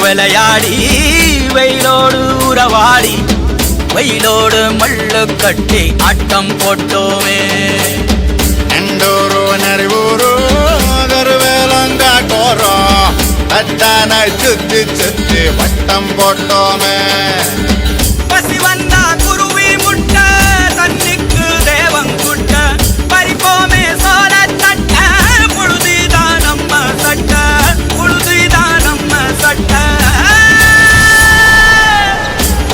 விளையாடி வெயிலோடு உறவாடி வெயிலோடு மல்லு கட்டி ஆட்டம் போட்டோமே எண்டூரு நரிவூரு கருவேலங்காட்டோரோ அத்தானை சுத்தி சுத்தி வட்டம் போட்டோமே பசி வந்தா குருவி முட்ட தண்ணிக்கு தேவங்குட்ட பறிப்போமே சோர தட்ட புழுதிதான் நம்ம சட்ட புழுதிதான் நம்ம சட்ட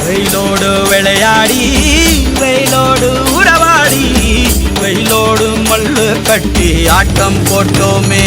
வெயிலோடு விளையாடி வெயிலோடு உறவாடி வெயிலோடு மல்லு கட்டி ஆட்டம் போட்டோமே